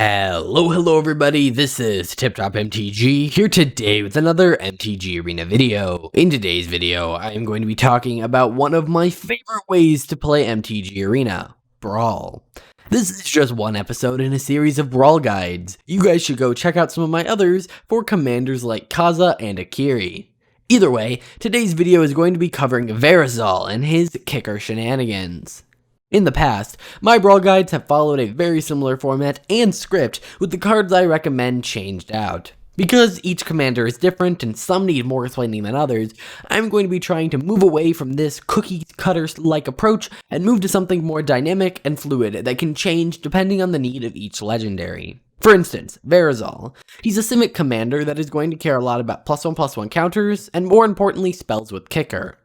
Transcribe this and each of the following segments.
Hello everybody, this is Tip Top MTG here today with another MTG Arena video. In today's video, I am going to be talking about one of my favorite ways to play MTG Arena, Brawl. This is just one episode in a series of Brawl guides. You guys should go check out some of my others for commanders like Kaza and Akiri. Either way, today's video is going to be covering Verazol and his kicker shenanigans. In the past, my Brawl guides have followed a very similar format and script, with the cards I recommend changed out. Because each commander is different and some need more explaining than others, I'm going to be trying to move away from this cookie-cutter-like approach and move to something more dynamic and fluid that can change depending on the need of each legendary. For instance, Verazol. He's a Simic commander that is going to care a lot about +1/+1 counters, and more importantly, spells with kicker.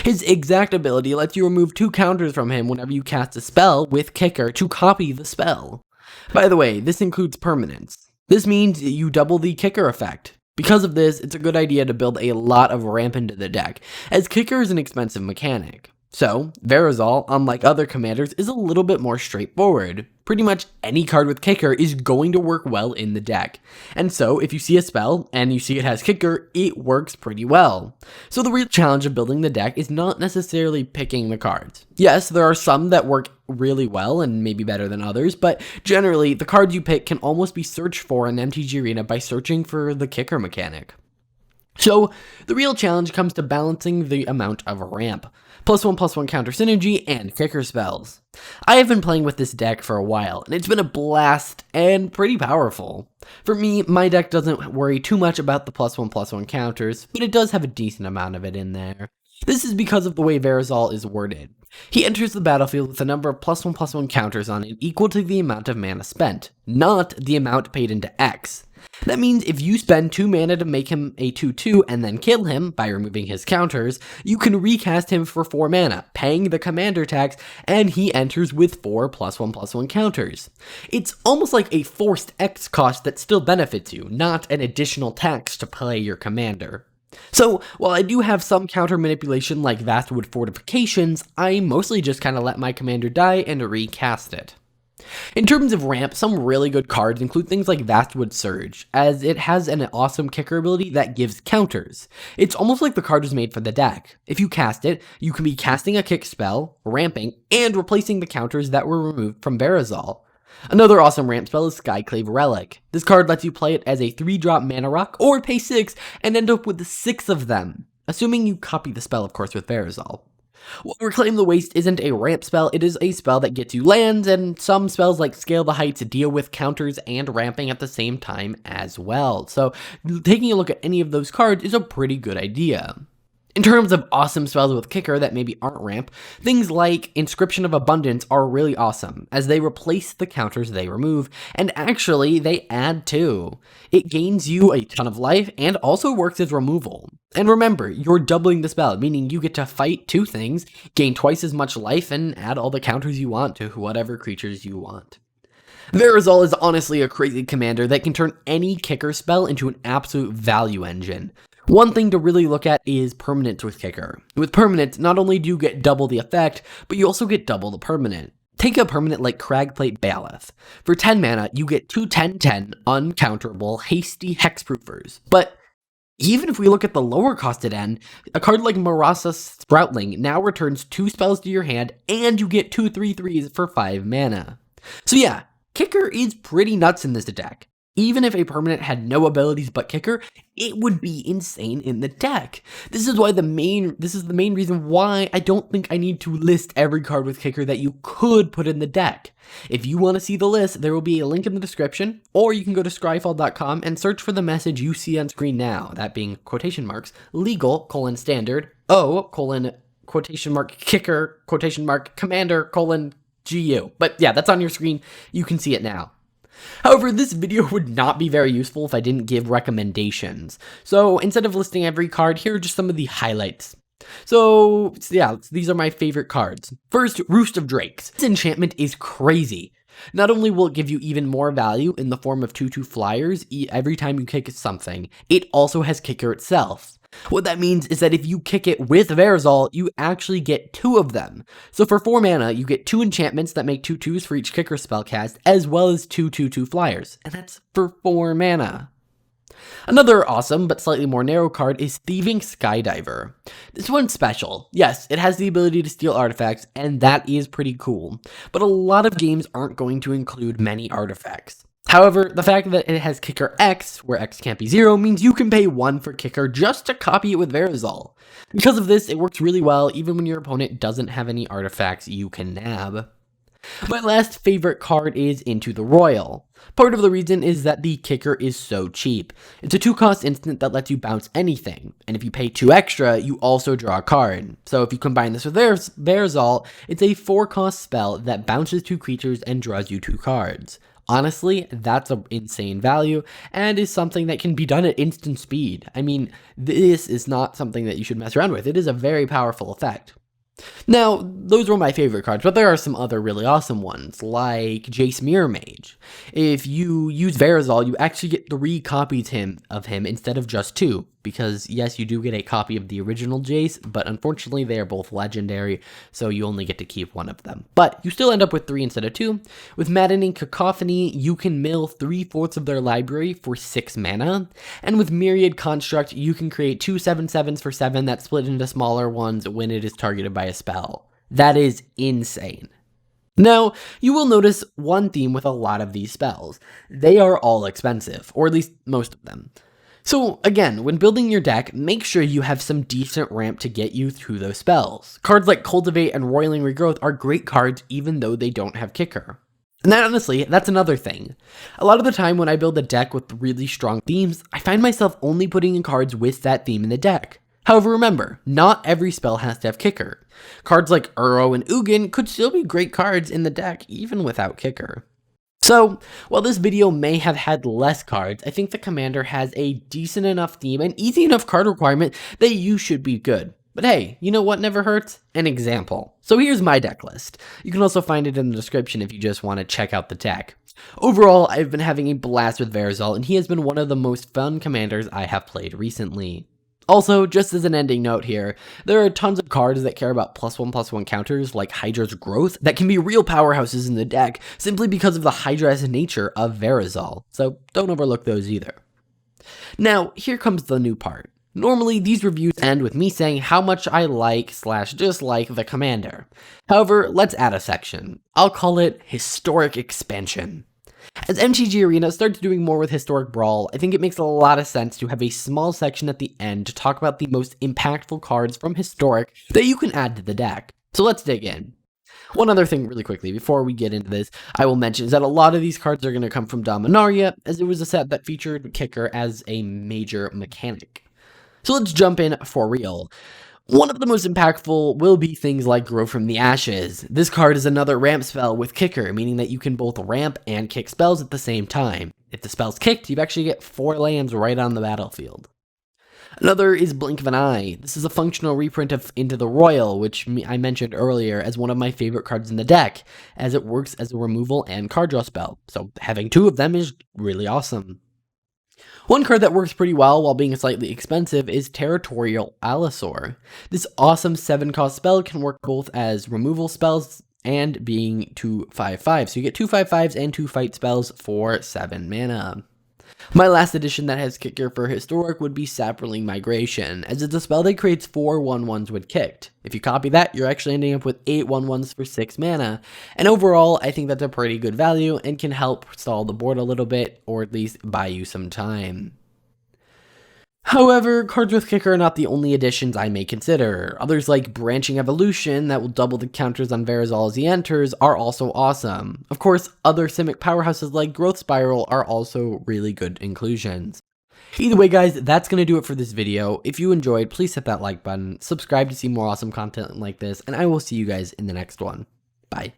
His exact ability lets you remove 2 counters from him whenever you cast a spell with kicker to copy the spell. By the way, this includes permanents. This means you double the kicker effect. Because of this, it's a good idea to build a lot of ramp into the deck, as kicker is an expensive mechanic. So, Verazol, unlike other commanders, is a little bit more straightforward. Pretty much any card with kicker is going to work well in the deck. And so, if you see a spell, and you see it has kicker, it works pretty well. So the real challenge of building the deck is not necessarily picking the cards. Yes, there are some that work really well and maybe better than others, but generally, the cards you pick can almost be searched for in MTG Arena by searching for the kicker mechanic. So, the real challenge comes to balancing the amount of ramp, +1/+1 counter synergy, and kicker spells. I have been playing with this deck for a while, and it's been a blast and pretty powerful. For me, my deck doesn't worry too much about the +1/+1 counters, but it does have a decent amount of it in there. This is because of the way Verazol is worded. He enters the battlefield with a number of +1/+1 counters on it equal to the amount of mana spent, not the amount paid into X. That means if you spend 2 mana to make him a 2/2 and then kill him by removing his counters, you can recast him for 4 mana, paying the commander tax, and he enters with 4 +1/+1 counters. It's almost like a forced X cost that still benefits you, not an additional tax to play your commander. So, while I do have some counter manipulation like Vastwood fortifications, I mostly just kinda let my commander die and recast it. In terms of ramp, some really good cards include things like Vastwood Surge, as it has an awesome kicker ability that gives counters. It's almost like the card was made for the deck. If you cast it, you can be casting a kick spell, ramping, and replacing the counters that were removed from Verazol. Another awesome ramp spell is Skyclave Relic. This card lets you play it as a 3-drop mana rock, or pay 6, and end up with 6 of them. Assuming you copy the spell, of course, with Verazol. While Reclaim the Waste isn't a ramp spell, it is a spell that gets you lands, and some spells like Scale the Heights deal with counters and ramping at the same time as well. So taking a look at any of those cards is a pretty good idea. In terms of awesome spells with kicker that maybe aren't ramp, things like Inscription of Abundance are really awesome, as they replace the counters they remove, and actually they add too. It gains you a ton of life and also works as removal. And remember, you're doubling the spell, meaning you get to fight 2 things, gain twice as much life, and add all the counters you want to whatever creatures you want. Verazol is honestly a crazy commander that can turn any kicker spell into an absolute value engine. One thing to really look at is permanents with kicker. With permanents, not only do you get double the effect, but you also get double the permanent. Take a permanent like Cragplate Bailiff. For 10 mana, you get 2 10/10 uncounterable hasty hexproofers. But even if we look at the lower costed end, a card like Marasa Sproutling now returns 2 spells to your hand, and you get 2 3/3s for 5 mana. So yeah, kicker is pretty nuts in this deck. Even if a permanent had no abilities but kicker, it would be insane in the deck. This is the main reason why I don't think I need to list every card with kicker that you could put in the deck. If you want to see the list, there will be a link in the description, or you can go to scryfall.com and search for the message you see on screen now, that being quotation marks, legal, standard, quotation mark, kicker, quotation mark, commander, GU. But yeah, that's on your screen. You can see it now. However, this video would not be very useful if I didn't give recommendations. So instead of listing every card, here are just some of the highlights. So yeah, these are my favorite cards. First, Roost of Drakes. This enchantment is crazy. Not only will it give you even more value in the form of 2/2 flyers every time you kick something, it also has kicker itself. What that means is that if you kick it with Verazol, you actually get 2 of them. So for 4 mana, you get 2 enchantments that make 2/2s for each kicker spell cast, as well as 2 2/2 flyers, and that's for 4 mana. Another awesome, but slightly more narrow card is Thieving Skydiver. This one's special. Yes, it has the ability to steal artifacts, and that is pretty cool, but a lot of games aren't going to include many artifacts. However, the fact that it has kicker X, where X can't be 0, means you can pay 1 for kicker just to copy it with Verazol. Because of this, it works really well even when your opponent doesn't have any artifacts you can nab. My last favorite card is Into the Royal. Part of the reason is that the kicker is so cheap. It's a 2-cost instant that lets you bounce anything, and if you pay 2 extra, you also draw a card. So if you combine this with Verazol, it's a 4-cost spell that bounces 2 creatures and draws you 2 cards. Honestly, that's an insane value, and is something that can be done at instant speed. I mean, this is not something that you should mess around with. It is a very powerful effect. Now, those were my favorite cards, but there are some other really awesome ones, like Jace Mirror Mage. If you use Verazol, you actually get 3 copies of him instead of just 2, because yes, you do get a copy of the original Jace, but unfortunately they are both legendary, so you only get to keep 1 of them. But you still end up with 3 instead of 2. With Maddening Cacophony, you can mill 3/4 of their library for 6 mana, and with Myriad Construct, you can create 2 7/7s for 7 that split into smaller ones when it is targeted by a spell. That is insane. Now, you will notice one theme with a lot of these spells. They are all expensive, or at least most of them. So again, when building your deck, make sure you have some decent ramp to get you through those spells. Cards like Cultivate and Roiling Regrowth are great cards even though they don't have kicker. And honestly, that's another thing. A lot of the time when I build a deck with really strong themes, I find myself only putting in cards with that theme in the deck. However, remember, not every spell has to have kicker. Cards like Uro and Ugin could still be great cards in the deck even without kicker. So, while this video may have had less cards, I think the commander has a decent enough theme and easy enough card requirement that you should be good. But hey, you know what never hurts? An example. So here's my deck list. You can also find it in the description if you just want to check out the deck. Overall, I've been having a blast with Verazol, and he has been one of the most fun commanders I have played recently. Also, just as an ending note here, there are tons of cards that care about +1/+1 counters like Hydra's Growth that can be real powerhouses in the deck simply because of the Hydra's nature of Verazol, so don't overlook those either. Now, here comes the new part. Normally, these reviews end with me saying how much I like/dislike the commander. However, let's add a section. I'll call it Historic Expansion. As MTG Arena starts doing more with Historic Brawl, I think it makes a lot of sense to have a small section at the end to talk about the most impactful cards from Historic that you can add to the deck. So let's dig in. One other thing really quickly before we get into this, I will mention is that a lot of these cards are going to come from Dominaria, as it was a set that featured kicker as a major mechanic. So let's jump in for real. One of the most impactful will be things like Grow from the Ashes. This card is another ramp spell with kicker, meaning that you can both ramp and kick spells at the same time. If the spell's kicked, you actually get 4 lands right on the battlefield. Another is Blink of an Eye. This is a functional reprint of Into the Royal, which I mentioned earlier as one of my favorite cards in the deck, as it works as a removal and card draw spell, so having 2 of them is really awesome. One card that works pretty well while being slightly expensive is Territorial Allosaur. This awesome 7-cost spell can work both as removal spells and being 2 5/5, so you get 2 5/5s and 2 fight spells for 7 mana. My last addition that has kicker for Historic would be Saproling Migration, as it's a spell that creates 4 1/1s when kicked. If you copy that, you're actually ending up with 8 1/1s for 6 mana, and overall, I think that's a pretty good value and can help stall the board a little bit, or at least buy you some time. However, cards with kicker are not the only additions I may consider. Others like Branching Evolution that will double the counters on Verazol as he enters are also awesome. Of course, other Simic powerhouses like Growth Spiral are also really good inclusions. Either way guys, that's going to do it for this video. If you enjoyed, please hit that like button, subscribe to see more awesome content like this, and I will see you guys in the next one. Bye.